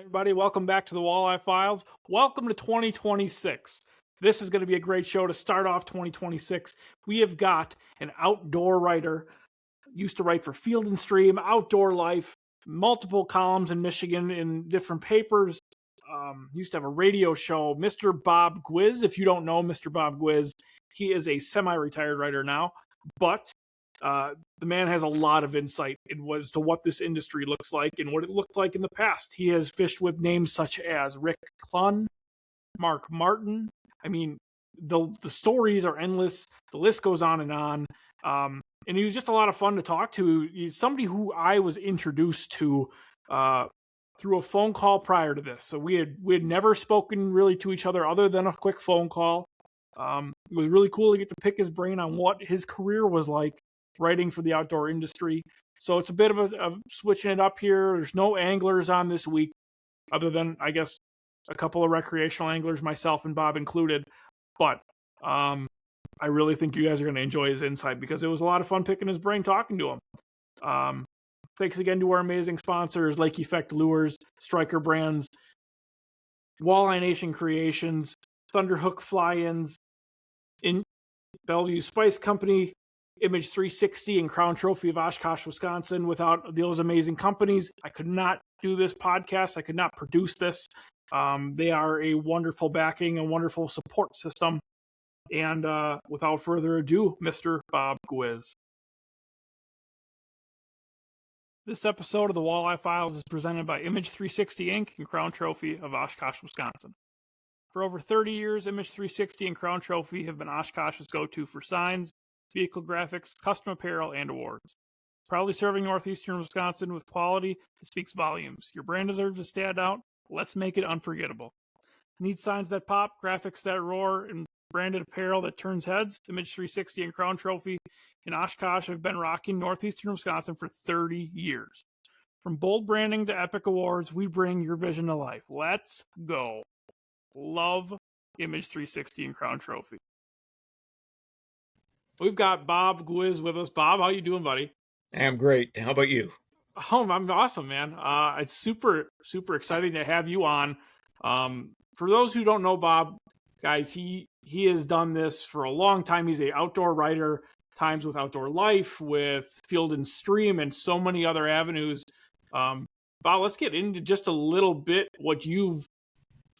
everybody. Welcome back to the Walleye Files. Welcome to 2026. This is going to be a great show to start off 2026. We have got an outdoor writer, used to write for Field and Stream, Outdoor Life, multiple columns in Michigan in different papers. Used to have a radio show, Mr. Bob Gwizdz. If you don't know Mr. Bob Gwizdz, he is a semi-retired writer now, but the man has a lot of insight as to what this industry looks like and what it looked like in the past. He has fished with names such as Rick Clunn, Mark Martin. I mean, the stories are endless. The list goes on. And he was just a lot of fun to talk to. He's somebody who I was introduced to through a phone call prior to this. So we had never spoken really to each other other than a quick phone call. It was really cool to get to pick his brain on what his career was like writing for the outdoor industry. So it's a bit of a switching it up here. There's no anglers on this week other than, I guess, a couple of recreational anglers, myself and Bob included. But I really think you guys are going to enjoy his insight because it was a lot of fun picking his brain talking to him. Thanks again to our amazing sponsors, Lake Effect Lures, Striker Brands, Walleye Nation Creations, Thunderhook Fly-Ins, in Bellevue Spice Company, Image 360, and Crown Trophy of Oshkosh, Wisconsin. Without those amazing companies, I could not do this podcast. I could not produce this. They are a wonderful backing, a wonderful support system. And without further ado, Mr. Bob Gwizdz. This episode of the Walleye Files is presented by Image 360 Inc. and Crown Trophy of Oshkosh, Wisconsin. For over 30 years, Image 360 and Crown Trophy have been Oshkosh's go-to for signs, vehicle graphics, custom apparel, and awards. Proudly serving northeastern Wisconsin with quality that speaks volumes. Your brand deserves to stand out. Let's make it unforgettable. Need signs that pop, graphics that roar, and branded apparel that turns heads? Image 360 and Crown Trophy in Oshkosh have been rocking northeastern Wisconsin for 30 years. From bold branding to epic awards, we bring your vision to life. Let's go. Love Image 360 and Crown Trophy. We've got Bob Gwizdz with us. Bob, how you doing, buddy? I'm great. How about you? Oh, I'm awesome, man. It's super, super exciting to have you on. For those who don't know Bob, guys, he has done this for a long time. He's an outdoor writer, times with Outdoor Life, with Field and Stream, and so many other avenues. Bob, let's get into just a little bit what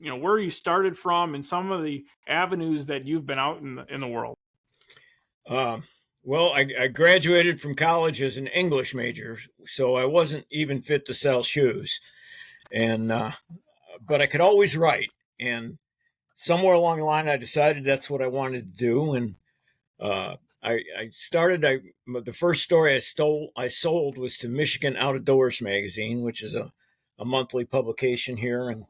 where you started from and some of the avenues that you've been out in the world. Well, I graduated from college as an English major, so I wasn't even fit to sell shoes. But I could always write. And somewhere along the line, I decided that's what I wanted to do. And the first story I sold was to Michigan Outdoors Magazine, which is a monthly publication here. And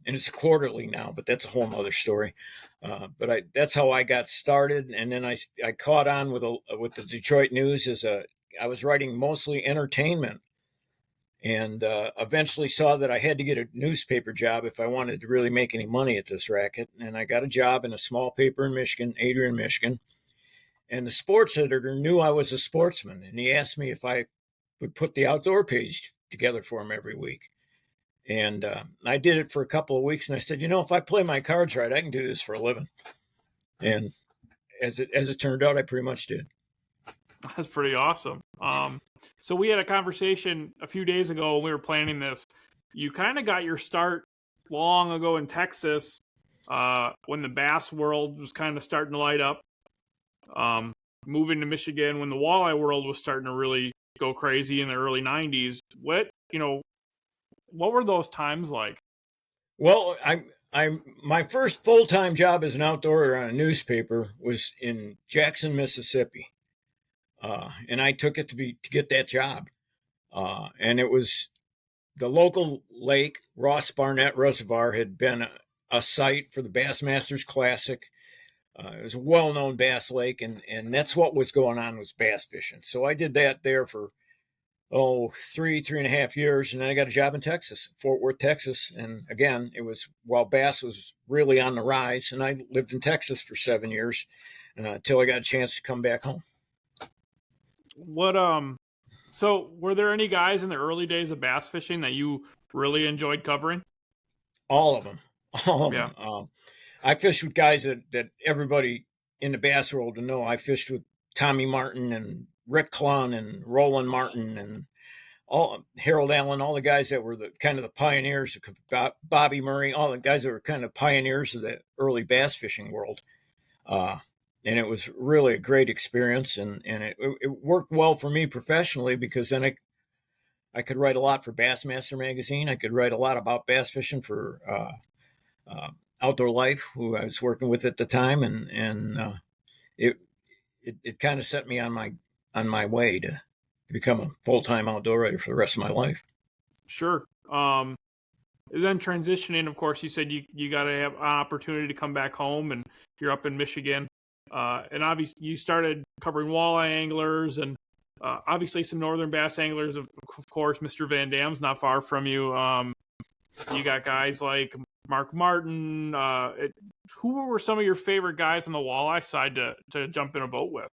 it's quarterly now, but that's a whole nother story. But that's how I got started. And then I caught on with the Detroit News I was writing mostly entertainment, and eventually saw that I had to get a newspaper job if I wanted to really make any money at this racket. And I got a job in a small paper in Michigan, Adrian, Michigan. And the sports editor knew I was a sportsman, and he asked me if I would put the outdoor page together for him every week. And I did it for a couple of weeks, and I said, if I play my cards right, I can do this for a living. And as it turned out, I pretty much did. That's pretty awesome. So we had a conversation a few days ago when we were planning this. You kind of got your start long ago in Texas when the bass world was kind of starting to light up. Moving to Michigan when the walleye world was starting to really go crazy in the early 90s. What were those times like? Well, my first full-time job as an outdoor on a newspaper was in Jackson, Mississippi. And I took it to get that job. And it was the local lake, Ross Barnett Reservoir, had been a site for the Bassmasters Classic. It was a well-known bass lake, and that's what was going on, was bass fishing. So I did that there for 3.5 years, and then I got a job in Texas, Fort Worth, Texas. And again, it was while bass was really on the rise, and I lived in Texas for 7 years until I got a chance to come back home. What So, were there any guys in the early days of bass fishing that you really enjoyed covering? All of them. All of Yeah. them. I fished with guys that everybody in the bass world will know. I fished with Tommy Martin and Rick Clun and Roland Martin and all Harold Allen, all the guys that were the kind of the pioneers, Bobby Murray, all the guys that were kind of pioneers of the early bass fishing world. And it was really a great experience, and it worked well for me professionally because then I could write a lot for Bassmaster magazine. I could write a lot about bass fishing for Outdoor Life, who I was working with at the time, and it kind of set me on my way to become a full-time outdoor writer for the rest of my life. Sure. Then transitioning, of course, you said you got to have an opportunity to come back home, and you're up in Michigan. And obviously, you started covering walleye anglers and obviously some northern bass anglers. Of course, Mr. Van Dam's not far from you. You got guys like Mark Martin. Who were some of your favorite guys on the walleye side to jump in a boat with?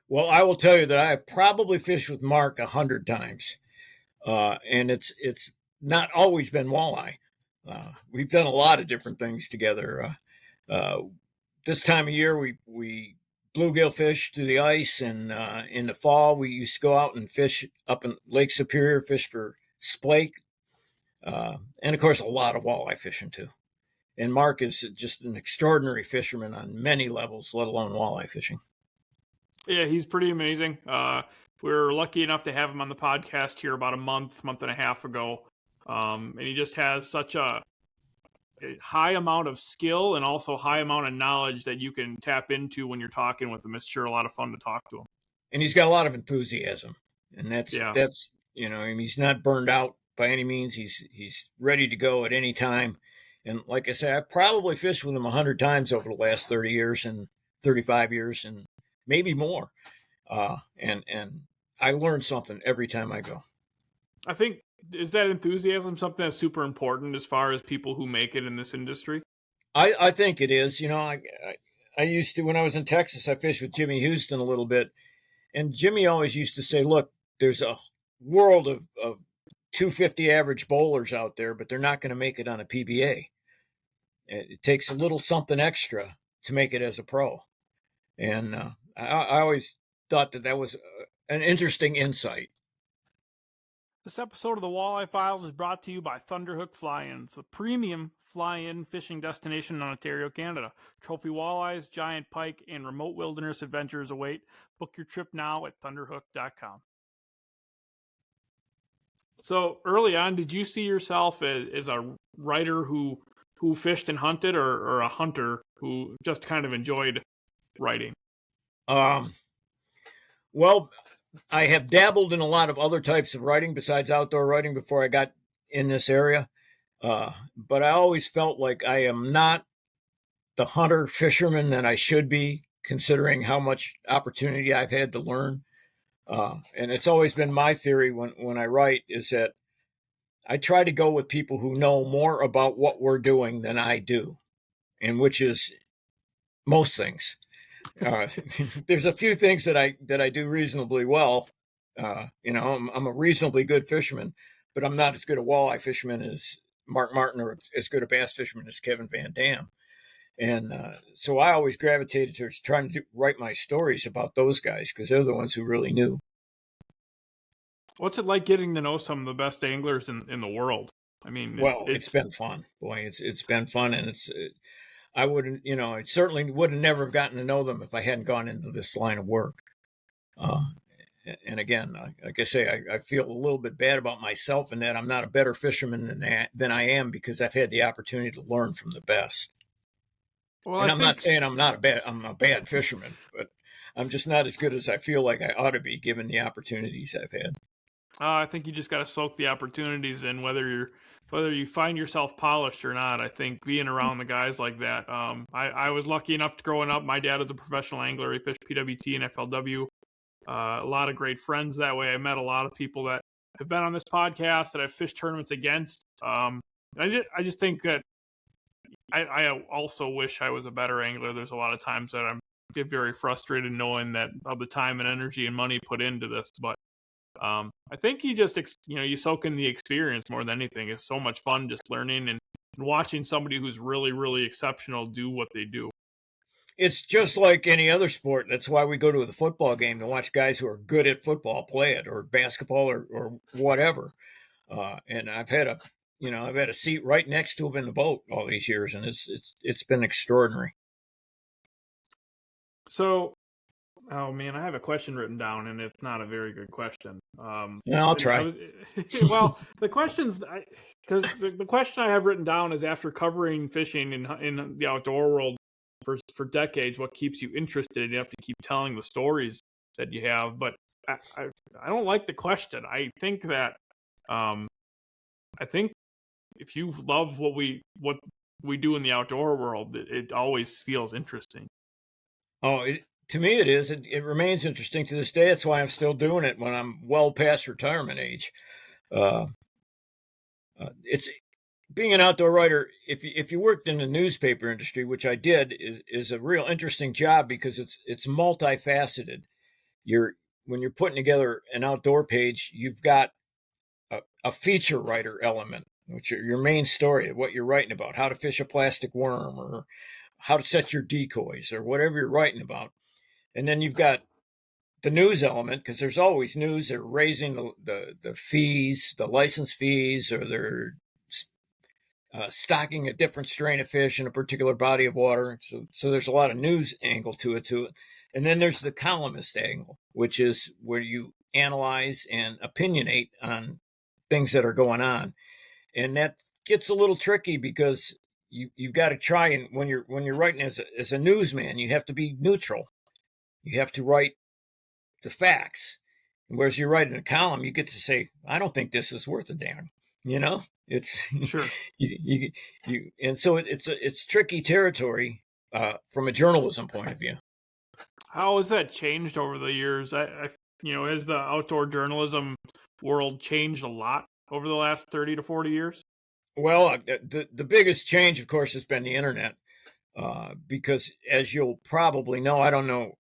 Well, I will tell you that I have probably fished with Mark 100 times, and it's not always been walleye. We've done a lot of different things together. This time of year, we bluegill fish through the ice, and in the fall, we used to go out and fish up in Lake Superior, fish for splake, and of course, a lot of walleye fishing too. And Mark is just an extraordinary fisherman on many levels, let alone walleye fishing. Yeah, he's pretty amazing. We were lucky enough to have him on the podcast here about a month and a half ago. And he just has such a high amount of skill and also high amount of knowledge that you can tap into when you're talking with him. It's sure a lot of fun to talk to him. And he's got a lot of enthusiasm, and that's he's not burned out by any means. He's ready to go at any time. And like I said, I probably fished with him 100 times over the last 30 years and 35 years and maybe more. And I learn something every time I go. I think, is that enthusiasm something that's super important as far as people who make it in this industry? I think it is. I used to, when I was in Texas, I fished with Jimmy Houston a little bit. And Jimmy always used to say, look, there's a world of 250 average bowlers out there, but they're not going to make it on a PBA. It takes a little something extra to make it as a pro. And I always thought that was an interesting insight. This episode of the Walleye Files is brought to you by Thunderhook Fly-Ins, the premium fly-in fishing destination in Ontario, Canada. Trophy walleyes, giant pike, and remote wilderness adventures await. Book your trip now at thunderhook.com. So early on, did you see yourself as a writer who fished and hunted, or a hunter who just kind of enjoyed writing? Well, I have dabbled in a lot of other types of writing besides outdoor writing before I got in this area. But I always felt like I am not the hunter fisherman that I should be, considering how much opportunity I've had to learn. And it's always been my theory when I write is that I try to go with people who know more about what we're doing than I do, and which is most things. There's a few things that I do reasonably well. I'm a reasonably good fisherman, but I'm not as good a walleye fisherman as Mark Martin or as good a bass fisherman as Kevin Van Dam. And so I always gravitated towards trying to write my stories about those guys because they're the ones who really knew. What's it like getting to know some of the best anglers in the world? I mean, it's been fun. Boy, it's been fun, and I wouldn't, I certainly would have never gotten to know them if I hadn't gone into this line of work. And again, like I say, I feel a little bit bad about myself in that I'm not a better fisherman than I am because I've had the opportunity to learn from the best. Well, and I'm not saying I'm a bad fisherman, but I'm just not as good as I feel like I ought to be given the opportunities I've had. I think you just got to soak the opportunities in, whether you find yourself polished or not. I think being around the guys like that. I was lucky enough to growing up. My dad was a professional angler. He fished PWT and FLW. A lot of great friends that way. I met a lot of people that have been on this podcast that I've fished tournaments against. I just think that I also wish I was a better angler. There's a lot of times that I get very frustrated knowing that of the time and energy and money put into this, but I think you just you soak in the experience more than anything. It's so much fun just learning and watching somebody who's really, really exceptional do what they do. It's just like any other sport. That's why we go to the football game to watch guys who are good at football play it, or basketball, or whatever. And I've had a seat right next to him in the boat all these years, and it's been extraordinary. So, oh man, I have a question written down, and it's not a very good question. Yeah, I'll try. Well, the questions, because the question I have written down is, after covering fishing in the outdoor world for decades, what keeps you interested? You have to keep telling the stories that you have, but I don't like the question. I think that I think if you love what we do in the outdoor world, it always feels interesting. Oh, to me it is. It remains interesting to this day. That's why I'm still doing it when I'm well past retirement age. It's being an outdoor writer. If you worked in the newspaper industry, which I did, is a real interesting job because it's multifaceted. When you're putting together an outdoor page, you've got a feature writer element, which are your main story of what you're writing about, how to fish a plastic worm, or how to set your decoys, or whatever you're writing about. And then you've got the news element, because there's always news. They're raising the fees, the license fees, or they're stocking a different strain of fish in a particular body of water. So there's a lot of news angle to it. And then there's the columnist angle, which is where you analyze and opinionate on things that are going on. And that gets a little tricky because you've got to try, and when you're writing as a newsman, you have to be neutral. You have to write the facts. Whereas you write in a column, you get to say, I don't think this is worth a damn. It's Sure. And so it's tricky territory from a journalism point of view. How has that changed over the years? Has the outdoor journalism world changed a lot over the last 30 to 40 years? Well, the biggest change, of course, has been the internet, because as you'll probably know, I don't know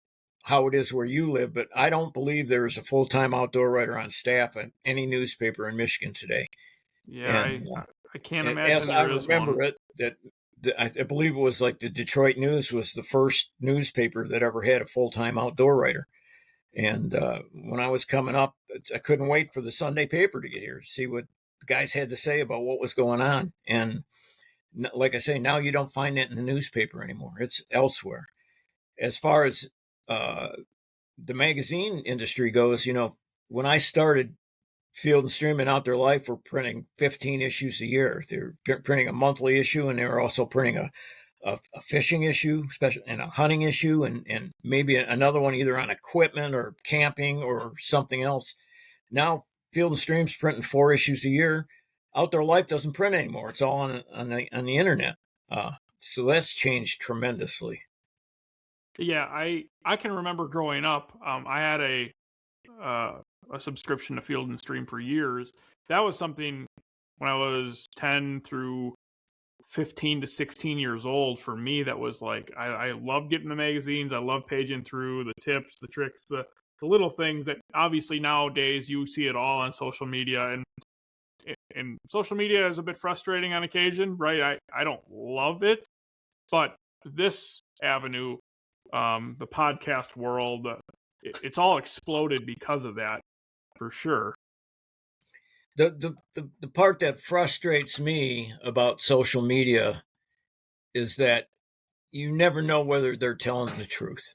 how it is where you live, but I don't believe there is a full-time outdoor writer on staff at any newspaper in Michigan today. Yeah, and, I can't imagine as there I is remember one. I believe it was like the Detroit News was the first newspaper that ever had a full-time outdoor writer. And when I was coming up, I couldn't wait for the Sunday paper to get here to see what the guys had to say about what was going on. And like I say, now you don't find it in the newspaper anymore. It's elsewhere. As far as the magazine industry goes, when I started, Field and Stream and Outdoor Life were printing 15 issues a year. They were printing a monthly issue, and they were also printing a fishing issue, and a hunting issue, and maybe another one either on equipment or camping or something else. Now Field and Stream's printing 4 issues a year. Outdoor Life doesn't print anymore. It's all on the internet. So that's changed tremendously. Yeah, I can remember growing up. I had a subscription to Field and Stream for years. That was something when I was 10 through 15 to 16 years old. For me, that was like, I loved getting the magazines. I love paging through the tips, the tricks, the little things that obviously nowadays you see it all on social media, and social media is a bit frustrating on occasion, right? I don't love it, but this avenue, the podcast world, it's all exploded because of that, for sure. The part that frustrates me about social media is that you never know whether they're telling the truth.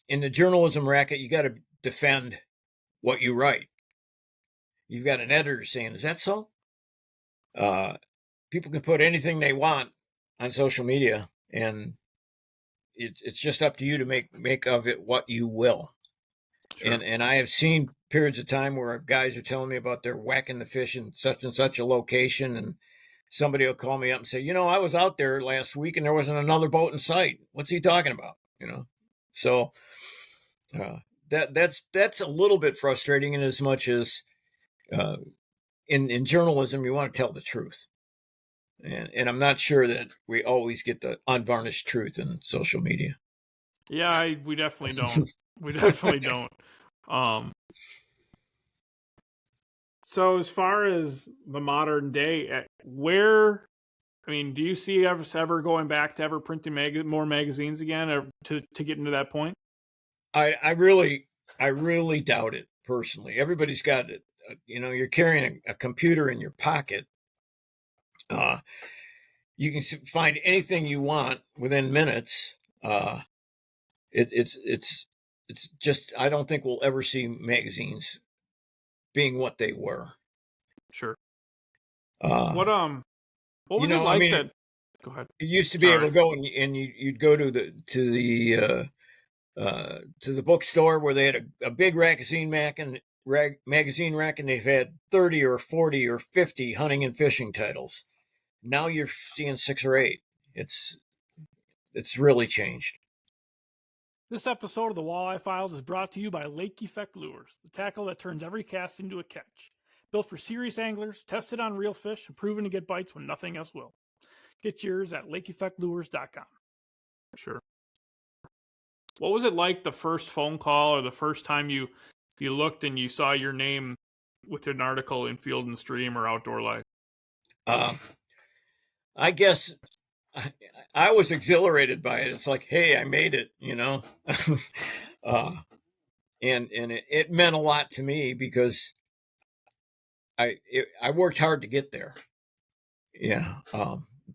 In the journalism racket, you got to defend what you write. You've got an editor saying, "Is that so?" People can put anything they want on social media, and it's just up to you to make of it what you will. Sure. And I have seen periods of time where guys are telling me about their whacking the fish in such and such a location, and somebody will call me up and say, I was out there last week and there wasn't another boat in sight. What's he talking about? So that's a little bit frustrating, in as much as in journalism you want to tell the truth, and I'm not sure that we always get the unvarnished truth in social media. Yeah, we definitely don't. We definitely don't. So as far as the modern day, where, I mean, do you see ever going back to ever printing more magazines again, or to get into that point? I really doubt it personally. Everybody's got it. You're carrying a computer in your pocket. You can find anything you want within minutes. It's just, I don't think we'll ever see magazines being what they were. Sure. Uh, What was it like that? Go ahead. You used to be able to go and you'd go to the bookstore where they had a big magazine rack and they've had 30 or 40 or 50 hunting and fishing titles. Now you're seeing 6 or 8. It's really changed. This episode of the Walleye Files is brought to you by Lake Effect Lures, the tackle that turns every cast into a catch. Built for serious anglers, tested on real fish, and proven to get bites when nothing else will. Get yours at lakeeffectlures.com. Sure. What was it like the first phone call or the first time you looked and you saw your name with an article in Field and Stream or Outdoor Life? I guess I was exhilarated by it. It's like, hey, I made it, and it meant a lot to me because I worked hard to get there. Yeah.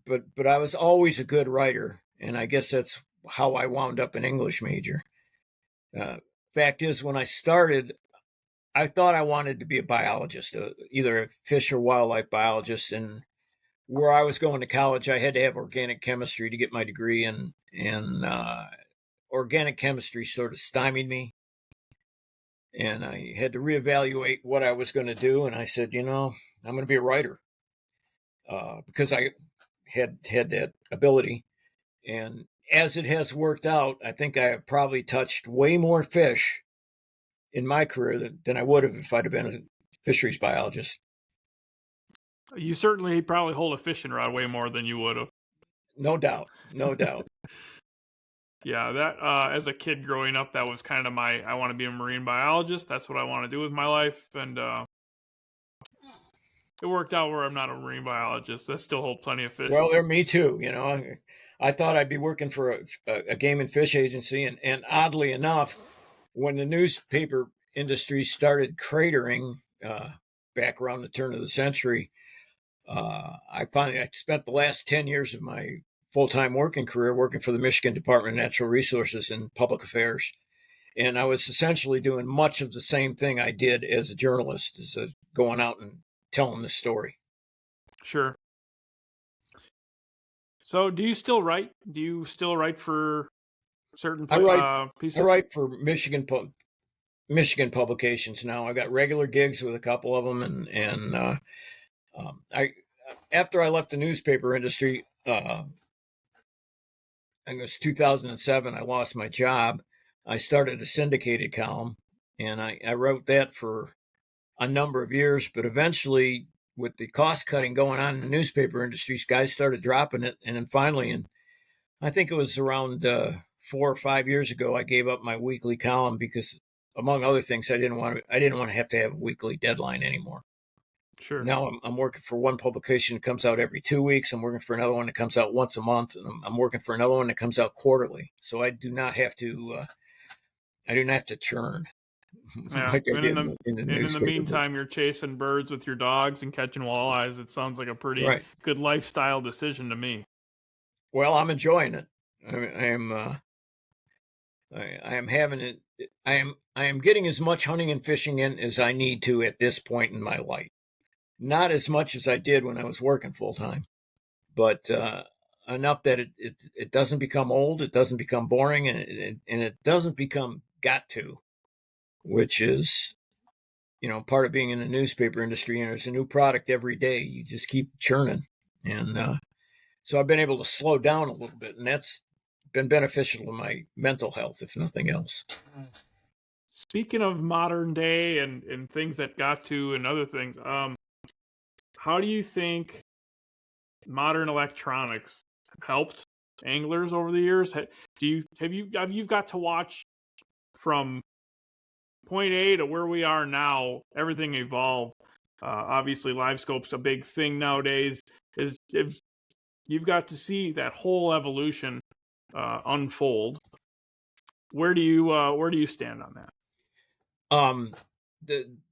But I was always a good writer, and I guess that's how I wound up an English major. Fact is, when I started, I thought I wanted to be a biologist, either a fish or wildlife biologist. And where I was going to college, I had to have organic chemistry to get my degree, and organic chemistry sort of stymied me. And I had to reevaluate what I was going to do. And I said, I'm going to be a writer because I had that ability. And as it has worked out, I think I have probably touched way more fish in my career than I would have if I'd have been a fisheries biologist. You certainly probably hold a fishing rod way more than you would have. No doubt. Yeah, that as a kid growing up, that was kind of I want to be a marine biologist. That's what I want to do with my life. And it worked out where I'm not a marine biologist. I still hold plenty of fish. Well, me too. I thought I'd be working for a game and fish agency. And oddly enough, when the newspaper industry started cratering back around the turn of the century, I spent the last 10 years of my full-time working career working for the Michigan Department of Natural Resources in public affairs. And I was essentially doing much of the same thing I did as a journalist, as going out and telling the story. Sure. So do you still write? Do you still write for certain pieces? I write for Michigan publications now. I got regular gigs with a couple of them. And after I left the newspaper industry, I think it was 2007, I lost my job. I started a syndicated column, and I wrote that for a number of years. But eventually, with the cost cutting going on in the newspaper industries, guys started dropping it. And then finally, and I think it was around 4 or 5 years ago, I gave up my weekly column because, among other things, I didn't want to have a weekly deadline anymore. Sure. Now I'm working for one publication that comes out every 2 weeks. I'm working for another one that comes out once a month, and I'm working for another one that comes out quarterly. So I do not have to churn. Yeah. Like in the meantime, you're chasing birds with your dogs and catching walleyes. It sounds like a pretty good lifestyle decision to me. Well, I'm enjoying it. I am having it. I am getting as much hunting and fishing in as I need to at this point in my life. Not as much as I did when I was working full time, but enough that it doesn't become old, it doesn't become boring, and it doesn't become got to, which is, part of being in the newspaper industry. And there's a new product every day. You just keep churning, and so I've been able to slow down a little bit, and that's been beneficial to my mental health, if nothing else. Speaking of modern day and things that got to and other things, how do you think modern electronics helped anglers over the years? Have you got to watch from point A to where we are now, everything evolved. Obviously, live scope's a big thing nowadays. Is you've got to see that whole evolution unfold. Where do you stand on that?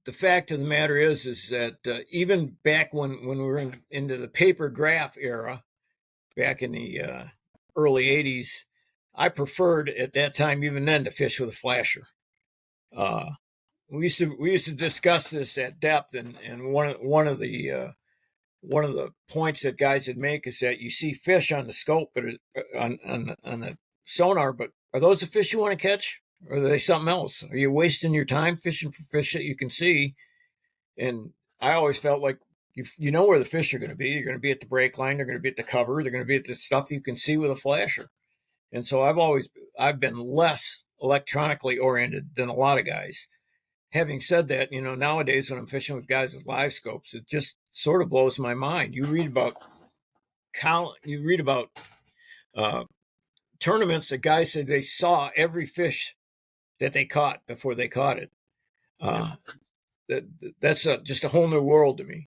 The fact of the matter is that even back when we were into the paper graph era, back in the early '80s, I preferred at that time, even then, to fish with a flasher. We used to discuss this at depth, and one of the points that guys would make is that you see fish on the scope, but on the sonar, but are those the fish you want to catch, or are they something else? Are you wasting your time fishing for fish that you can see? And I always felt like you know where the fish are going to be. You're going to be at the break line. They're going to be at the cover. They're going to be at the stuff you can see with a flasher. And so I've been less electronically oriented than a lot of guys. Having said that, nowadays when I'm fishing with guys with live scopes, it just sort of blows my mind. You read about tournaments that guys said they saw every fish that they caught before they caught it. That's just a whole new world to me.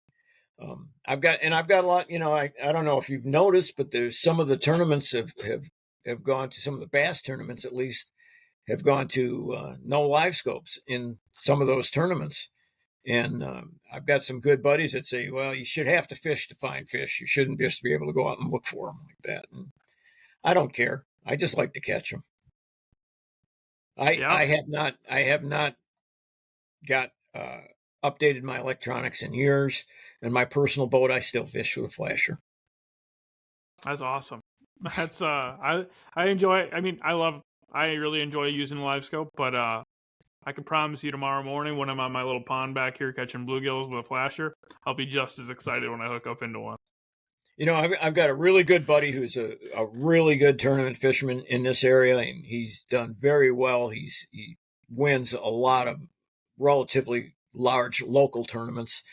I've got a lot. I don't know if you've noticed, but there's some of the tournaments have gone to, some of the bass tournaments at least have gone to no live scopes in some of those tournaments. And I've got some good buddies that say, well, you should have to fish to find fish. You shouldn't just be able to go out and look for them like that. And I don't care. I just like to catch them. I have not got updated my electronics in years, and my personal boat, I still fish with a flasher. That's awesome. That's I enjoy. I mean, I really enjoy using the live scope, but I can promise you tomorrow morning when I'm on my little pond back here catching bluegills with a flasher, I'll be just as excited when I hook up into one. I've got a really good buddy who's a really good tournament fisherman in this area, and he's done very well. He wins a lot of relatively large local tournaments,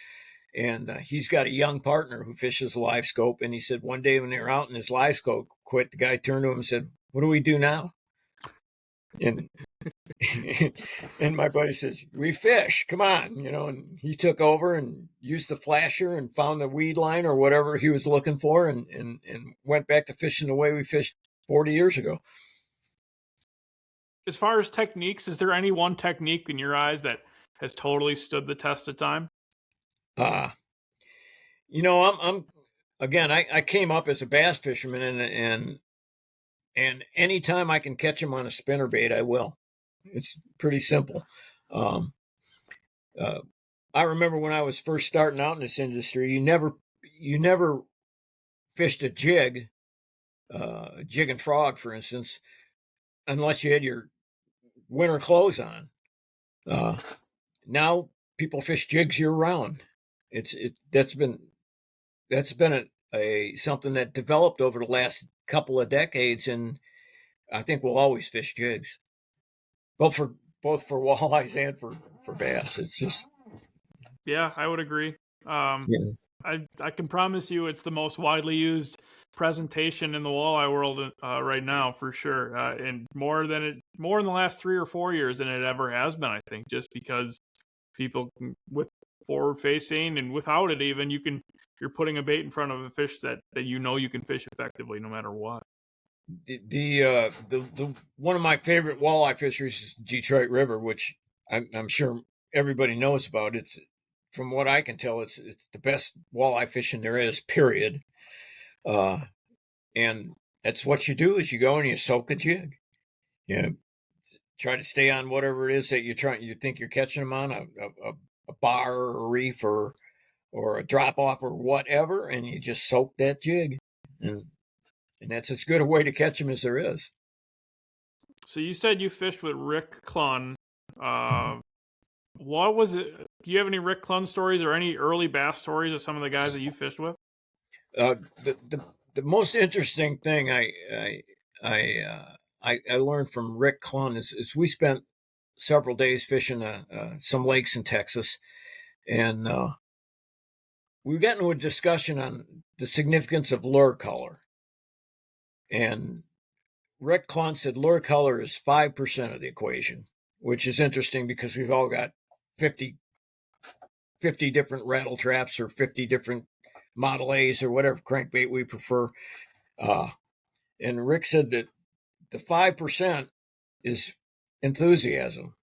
and he's got a young partner who fishes live scope. And he said one day when they were out and his live scope quit, the guy turned to him and said, "What do we do now?" And and my buddy says, "We fish, come on," and he took over and used the flasher and found the weed line or whatever he was looking for, and went back to fishing the way we fished 40 years ago. As far as techniques, is there any one technique in your eyes that has totally stood the test of time? I'm again, I came up as a bass fisherman, and anytime I can catch them on a spinnerbait, I will. It's pretty simple. I remember when I was first starting out in this industry, you never fished a jig and frog, for instance, unless you had your winter clothes on. Now people fish jigs year round. That's been a something that developed over the last couple of decades, and I think we'll always fish jigs, both for walleyes and for bass. It's just, yeah, I would agree. I can promise you it's the most widely used presentation in the walleye world right now, for sure, and more in the last 3 or 4 years than it ever has been. I think just because people with forward facing and without it even, you're putting a bait in front of a fish that you can fish effectively no matter what. The one of my favorite walleye fisheries is Detroit River, which I'm sure everybody knows about. It's, from what I can tell, it's the best walleye fishing there is, period. And that's what you do, is you go and you soak a jig. Try to stay on whatever it is that you think you're catching them on, a bar or a reef or a drop off or whatever, and you just soak that jig, and that's as good a way to catch them as there is. So you said you fished with Rick Clunn. What was it? Do you have any Rick Clunn stories or any early bass stories of some of the guys that you fished with? The most interesting thing I learned from Rick Clunn is we spent several days fishing some lakes in Texas, and we got into a discussion on the significance of lure color. And Rick Clunn said lure color is 5% of the equation. which is interesting because we've all got 50 different rattle traps or 50 different Model A's or whatever crankbait we prefer. And Rick said that the 5% is enthusiasm.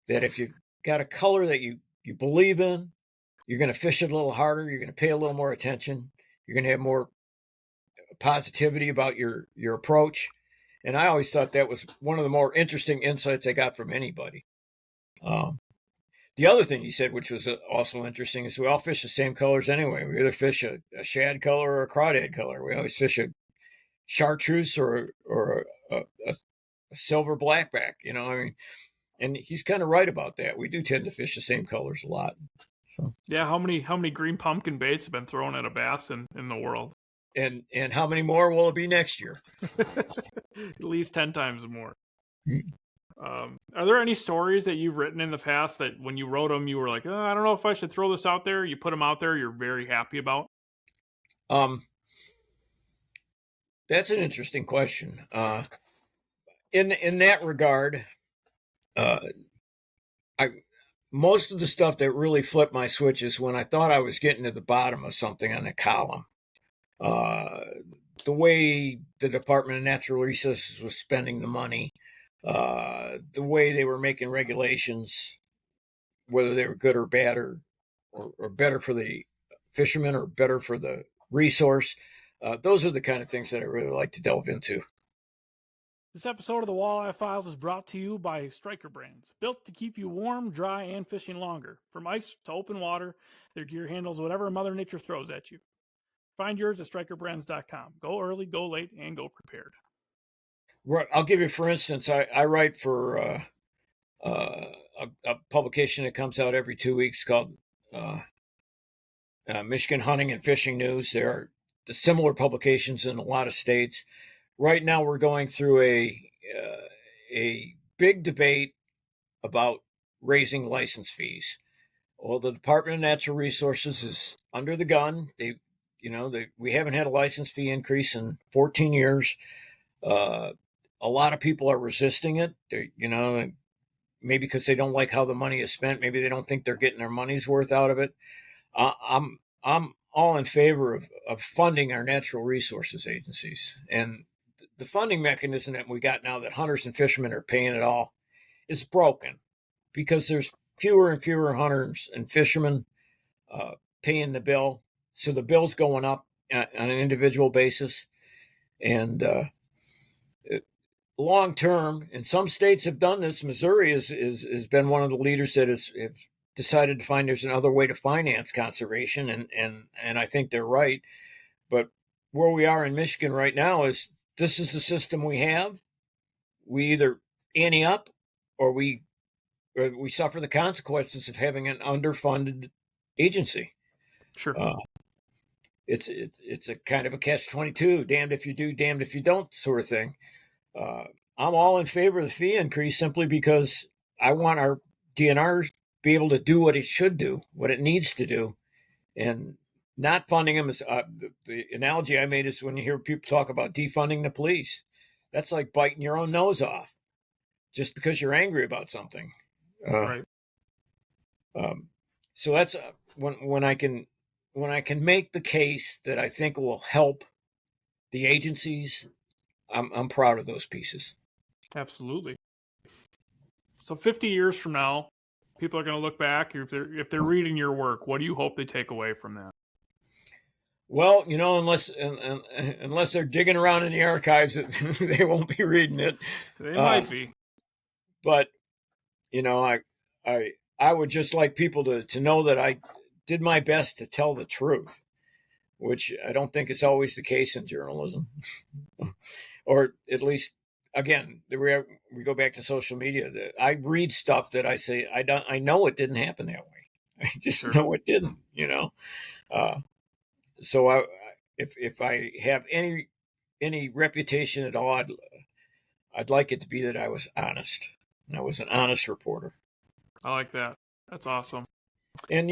That if you got a color that you believe in, you're going to fish it a little harder. You're going to pay a little more attention. You're going to have more positivity about your approach. And I always thought that was one of the more interesting insights I got from anybody. The other thing he said, which was also interesting, is we all fish the same colors anyway. We either fish a shad color or a crawdad color. We always fish a chartreuse or a silver blackback, I mean, and he's kind of right about that. We do tend to fish the same colors a lot. So yeah, how many green pumpkin baits have been thrown at a bass in the world? And how many more will it be next year? At least 10 times more. Are there any stories that you've written in the past that when you wrote them, you were like, oh, I don't know if I should throw this out there? You put them out there, you're very happy about? That's an interesting question. In that regard, most of the stuff that really flipped my switch is when I thought I was getting to the bottom of something on a column. The way the Department of Natural Resources was spending the money, the way they were making regulations, whether they were good or bad or better for the fishermen or better for the resource. Those are the kind of things that I really like to delve into. This episode of the Walleye Files is brought to you by Striker Brands, built to keep you warm, dry, and fishing longer. From ice to open water, their gear handles whatever Mother Nature throws at you. Find yours at strikerbrands.com. Go early, go late, and go prepared. Right. I'll give you, for instance, I write for a publication that comes out every 2 weeks called Michigan Hunting and Fishing News. There are the similar publications in a lot of states. Right now, we're going through a big debate about raising license fees. Well, the Department of Natural Resources is under the gun. We haven't had a license fee increase in 14 years. A lot of people are resisting it. Maybe because they don't like how the money is spent. Maybe they don't think they're getting their money's worth out of it. I'm all in favor of funding our natural resources agencies. And the funding mechanism that we got now that hunters and fishermen are paying it all is broken because there's fewer and fewer hunters and fishermen paying the bill. So the bill's going up on an individual basis. And long term, and some states have done this. Missouri has been one of the leaders that have decided to find there's another way to finance conservation. And I think they're right. But where we are in Michigan right now is this is the system we have. We either ante up or we suffer the consequences of having an underfunded agency. Sure. It's a kind of a catch-22, damned if you do, damned if you don't sort of thing. I'm all in favor of the fee increase simply because I want our DNR to be able to do what it should do, what it needs to do. And not funding them is the analogy I made is when you hear people talk about defunding the police. That's like biting your own nose off just because you're angry about something. Right. So that's when I can make the case that I think will help the agencies. I'm proud of those pieces. Absolutely. So 50 years from now, people are going to look back. If they're reading your work, what do you hope they take away from that? Well, unless they're digging around in the archives, they won't be reading it. They might be. But I would just like people to know that I did my best to tell the truth, which I don't think is always the case in journalism. Or at least, again, we go back to social media. I read stuff that I say, I know it didn't happen that way. I just know it didn't, So if I have any reputation at all, I'd like it to be that I was honest. I was an honest reporter. I like that. That's awesome. And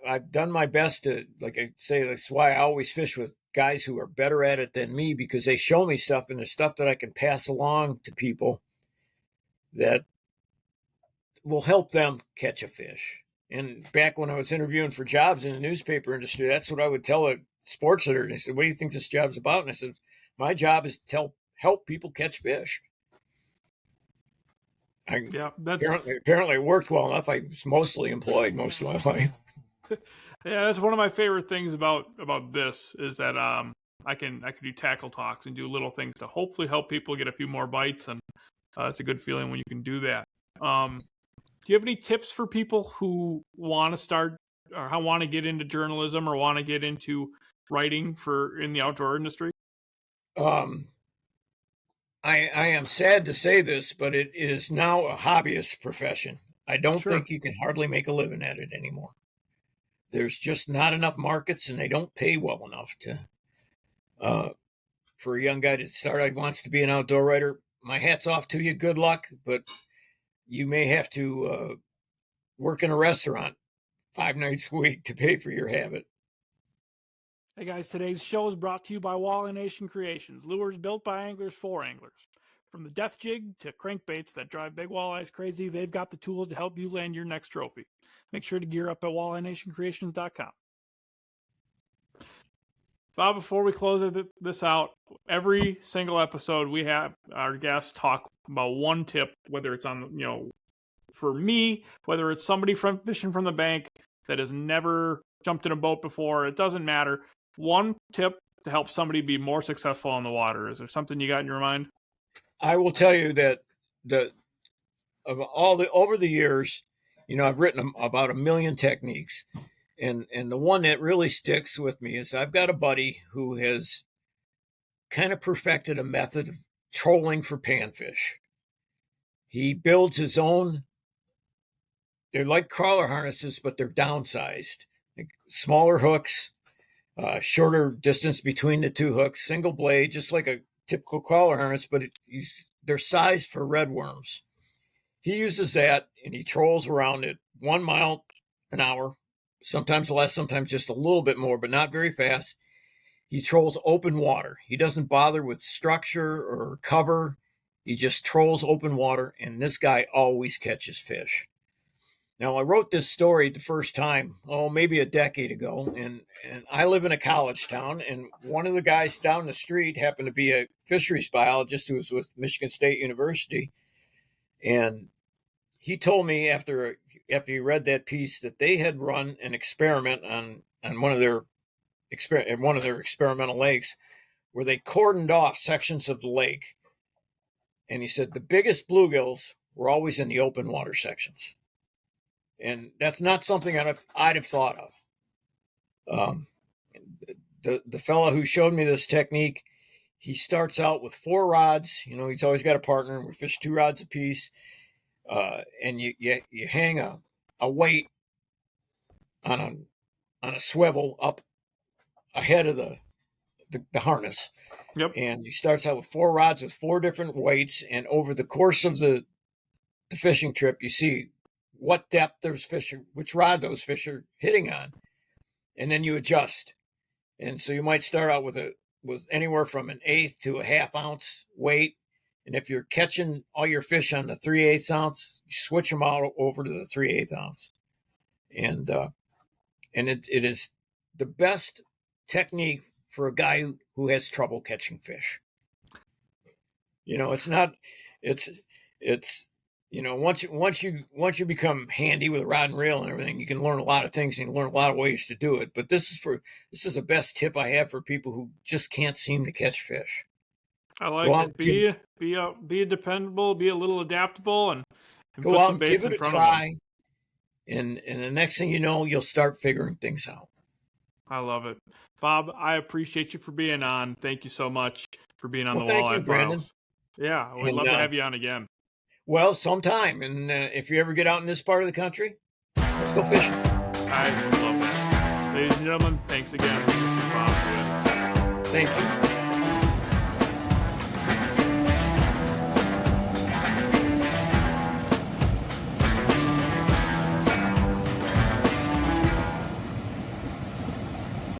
I've done my best to, like I say, that's why I always fish with guys who are better at it than me, because they show me stuff, and there's stuff that I can pass along to people that will help them catch a fish. And back when I was interviewing for jobs in the newspaper industry, that's what I would tell a sports editor. And they said, "What do you think this job's about?" And I said, "My job is to help people catch fish." Yeah, apparently it worked well enough. I was mostly employed most of my life. Yeah, that's one of my favorite things about this is that I can do tackle talks and do little things to hopefully help people get a few more bites, and it's a good feeling when you can do that. Do you have any tips for people who want to start or want to get into journalism or want to get into writing in the outdoor industry? I am sad to say this, but it is now a hobbyist profession. I don't think you can hardly make a living at it anymore. There's just not enough markets, and they don't pay well enough to for a young guy to start. I wants to be an outdoor writer. My hat's off to you. Good luck, but you may have to work in a restaurant 5 nights a week to pay for your habit. Hey guys, today's show is brought to you by Walleye Nation Creations, lures built by anglers for anglers. From the death jig to crankbaits that drive big walleyes crazy, they've got the tools to help you land your next trophy. Make sure to gear up at walleyenationcreations.com. Bob, before we close this out, every single episode we have our guests talk about one tip, whether it's on, for me, whether it's somebody from fishing from the bank that has never jumped in a boat before, it doesn't matter. One tip to help somebody be more successful on the water. Is there something you got in your mind? I will tell you that over the years, I've written about 1 million techniques, and the one that really sticks with me is I've got a buddy who has kind of perfected a method of trolling for panfish. He builds his own. They're like crawler harnesses, but they're downsized, like smaller hooks. Shorter distance between the two hooks, single blade, just like a typical crawler harness, but they're sized for redworms. He uses that and he trolls around at 1 mile an hour, sometimes less, sometimes just a little bit more, but not very fast. He trolls open water. He doesn't bother with structure or cover. He just trolls open water, and this guy always catches fish. Now, I wrote this story the first time, maybe a decade ago, and I live in a college town, and one of the guys down the street happened to be a fisheries biologist who was with Michigan State University, and he told me after he read that piece that they had run an experiment on one of their experimental lakes where they cordoned off sections of the lake, and he said the biggest bluegills were always in the open water sections. And that's not something I'd have thought of. The fellow who showed me this technique, he starts out with 4 rods. He's always got a partner. We fish 2 rods apiece, and you hang a weight on a swivel up ahead of the harness. Yep. And he starts out with 4 rods with 4 different weights, and over the course of the fishing trip, you see what depth those fish are, which rod those fish are hitting on, and then you adjust. And so you might start out with anywhere from 1/8 to a 1/2 ounce weight, and if you're catching all your fish on the 3/8 ounce, you switch them out over to the 3/8 ounce, and it is the best technique for a guy who has trouble catching fish. Once you become handy with a rod and reel and everything, you can learn a lot of things and you can learn a lot of ways to do it. But this is the best tip I have for people who just can't seem to catch fish. I like it. Be dependable, be a little adaptable, and go put out some and baits give it in front a try. of them. And the next thing you know, you'll start figuring things out. I love it. Bob, I appreciate you for being on. Thank you so much for being on the Thank Walleye you, Brandon. Files. Yeah, we'd love to have you on again. Well, sometime. And if you ever get out in this part of the country, let's go fishing. I love that. Ladies and gentlemen, thanks again, Mr. Bob Gwizdz. Thank you.